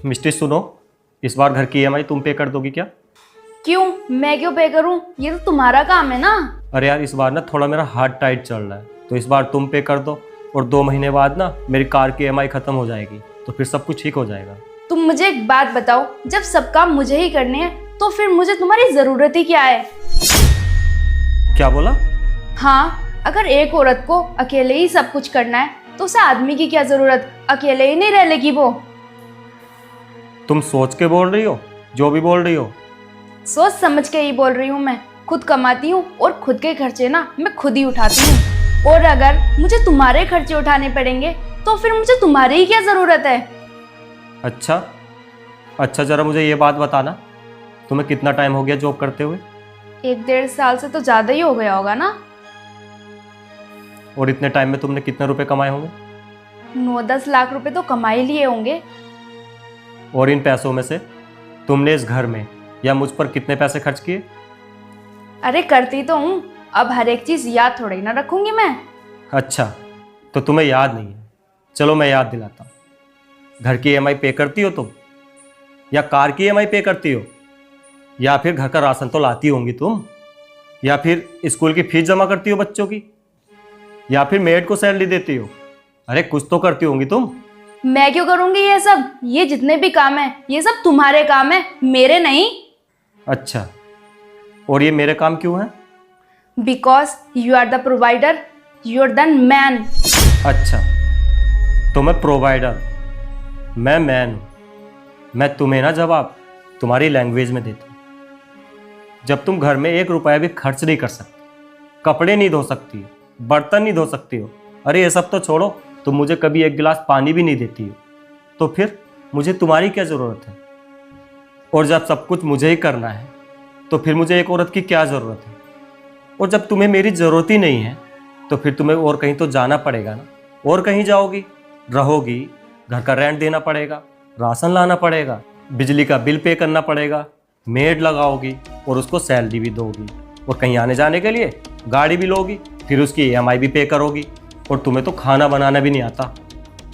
मिस्टी सुनो, इस बार घर की ईएमआई तुम पे कर दोगी क्या? क्यों? मैं क्यों पे करूं? ये तो तुम्हारा काम है ना। अरे यार, इस बार ना थोड़ा मेरा हाथ टाइट चल रहा है, तो इस बार तुम पे कर दो। और 2 महीने बाद ना मेरी कार की ईएमआई खत्म हो जाएगी, तो फिर सब कुछ ठीक हो जाएगा। तुम मुझे एक बात बताओ, जब सब काम मुझे ही करने हैं तो फिर मुझे तुम्हारी जरूरत ही क्या है? क्या बोला? हाँ, अगर एक औरत को अकेले ही सब कुछ करना है तो उसे आदमी की क्या जरूरत? अकेले ही नहीं रह लेगी वो। तुम सोच के बोल रही हो जो भी बोल रही हो? सोच समझ के ही बोल रही हूँ। मैं खुद कमाती हूँ और खुद के खर्चे ना मैं खुद ही उठाती हूँ। और अगर मुझे तुम्हारे खर्चे उठाने पड़ेंगे तो फिर मुझे तुम्हारी ही क्या जरूरत है? अच्छा, जरा मुझे ये बात बताना, तुम्हें कितना टाइम हो गया जॉब करते हुए? 1-1.5 साल से तो ज्यादा ही हो गया होगा ना। और इतने टाइम में तुमने कितने रुपए कमाए होंगे? 9-10 लाख रुपए तो कमा ही लिए होंगे। और इन पैसों में से तुमने इस घर में या मुझ पर कितने पैसे खर्च किए? अरे करती तो हूँ, अब हर एक चीज याद थोड़ी ना रखूंगी मैं। अच्छा, तो तुम्हें याद नहीं है। चलो मैं याद दिलाता हूँ। घर की ईएमआई पे करती हो तुम, या कार की ईएमआई पे करती हो, या फिर घर का राशन तो लाती होंगी तुम, या फिर स्कूल की फीस जमा करती हो बच्चों की, या फिर मेड को सैलरी देती हो? अरे कुछ तो करती होंगी तुम। मैं क्यों करूंगी ये सब? ये जितने भी काम है ये सब तुम्हारे काम है, मेरे नहीं। अच्छा, और ये मेरे काम क्यों है? Because you are the provider, you are the man. अच्छा, तो मैं प्रोवाइडर, मैं मैन हूँ। मैं तुम्हें ना जवाब तुम्हारी लैंग्वेज में देता हूँ। जब तुम घर में 1 रुपया भी खर्च नहीं कर सकती, कपड़े नहीं धो सकती हो, बर्तन नहीं धो सकती हो, अरे ये सब तो छोड़ो, तुम मुझे कभी 1 गिलास पानी भी नहीं देती हो, तो फिर मुझे तुम्हारी क्या ज़रूरत है? और जब सब कुछ मुझे ही करना है तो फिर मुझे एक औरत की क्या ज़रूरत है? और जब तुम्हें मेरी ज़रूरत ही नहीं है तो फिर तुम्हें और कहीं तो जाना पड़ेगा ना। और कहीं जाओगी, रहोगी, घर का रेंट देना पड़ेगा, राशन लाना पड़ेगा, बिजली का बिल पे करना पड़ेगा, मेड लगाओगी और उसको सैलरी भी दोगी, और कहीं आने जाने के लिए गाड़ी भी लोगी, फिर उसकी ईएमआई भी पे करोगी। और तुम्हें तो खाना बनाना भी नहीं आता,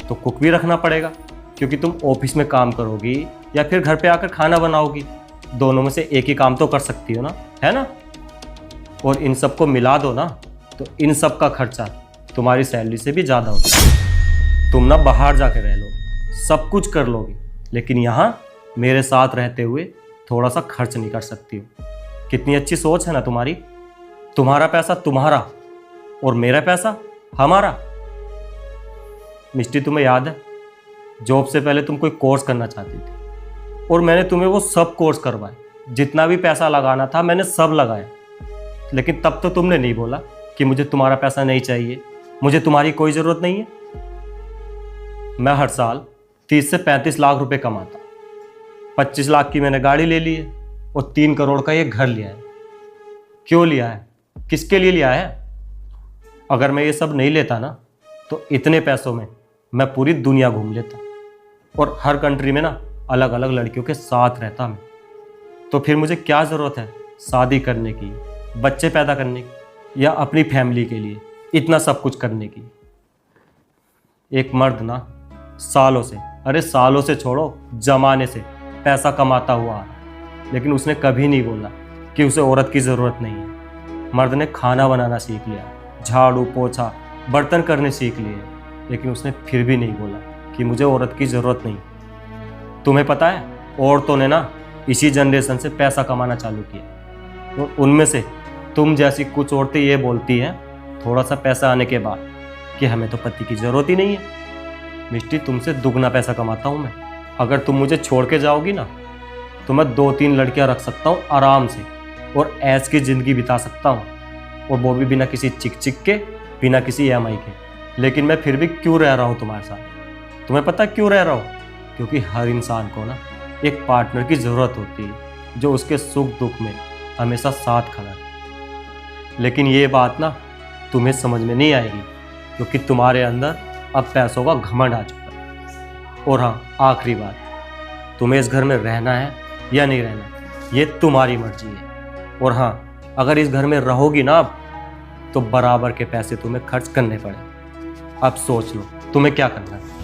तो कुक भी रखना पड़ेगा, क्योंकि तुम ऑफिस में काम करोगी या फिर घर पे आकर खाना बनाओगी। दोनों में से एक ही काम तो कर सकती हो ना, है ना? और इन सब को मिला दो ना तो इन सब का खर्चा तुम्हारी सैलरी से भी ज़्यादा होता है। तुम ना बाहर जाके रह लोगी, सब कुछ कर लोगी, लेकिन यहाँ मेरे साथ रहते हुए थोड़ा सा खर्च नहीं कर सकती हो। कितनी अच्छी सोच है ना तुम्हारी। तुम्हारा पैसा तुम्हारा और मेरा पैसा हमारा। मिस्टी, तुम्हें याद है जॉब से पहले तुम कोई कोर्स करना चाहती थी और मैंने तुम्हें वो सब कोर्स करवाए। जितना भी पैसा लगाना था मैंने सब लगाया, लेकिन तब तो तुमने नहीं बोला कि मुझे तुम्हारा पैसा नहीं चाहिए, मुझे तुम्हारी कोई ज़रूरत नहीं है। मैं हर साल 30 से 35 लाख रुपए कमाता, 25 लाख की मैंने गाड़ी ले ली है और 3 करोड़ का ये घर लिया है। क्यों लिया है? किसके लिए लिया है? अगर मैं ये सब नहीं लेता ना तो इतने पैसों में मैं पूरी दुनिया घूम लेता और हर कंट्री में ना अलग अलग लड़कियों के साथ रहता मैं। तो फिर मुझे क्या ज़रूरत है शादी करने की, बच्चे पैदा करने की, या अपनी फैमिली के लिए इतना सब कुछ करने की? एक मर्द ना सालों से, अरे सालों से छोड़ो, जमाने से पैसा कमाता हुआ आ रहा, लेकिन उसने कभी नहीं बोला कि उसे औरत की ज़रूरत नहीं है। मर्द ने खाना बनाना सीख लिया, झाड़ू पोछा बर्तन करने सीख लिए, लेकिन उसने फिर भी नहीं बोला कि मुझे औरत की ज़रूरत नहीं। तुम्हें पता है, औरतों ने ना इसी जनरेशन से पैसा कमाना चालू किया, और उनमें से तुम जैसी कुछ औरतें ये बोलती हैं थोड़ा सा पैसा आने के बाद कि हमें तो पति की ज़रूरत ही नहीं है। मिस्टी, तुमसे दुगना पैसा कमाता हूँ मैं। अगर तुम मुझे छोड़ के जाओगी ना तो मैं 2-3 लड़कियाँ रख सकता हूँ आराम से, और ऐश की ज़िंदगी बिता सकता हूँ, और वो भी बिना किसी चिक चिक के, बिना किसी ईएमआई के। लेकिन मैं फिर भी क्यों रह रहा हूँ तुम्हारे साथ? तुम्हें पता क्यों रह रहा हूँ? क्योंकि हर इंसान को ना एक पार्टनर की ज़रूरत होती है जो उसके सुख दुख में हमेशा साथ खड़ा है। लेकिन ये बात ना तुम्हें समझ में नहीं आएगी, क्योंकि तुम्हारे अंदर अब पैसों का घमंड आ चुका है। और हाँ, आखिरी बात, तुम्हें इस घर में रहना है या नहीं रहना, ये तुम्हारी मर्जी है। और हाँ, अगर इस घर में रहोगी ना अब, तो बराबर के पैसे तुम्हें खर्च करने पड़े। अब सोच लो तुम्हें क्या करना है।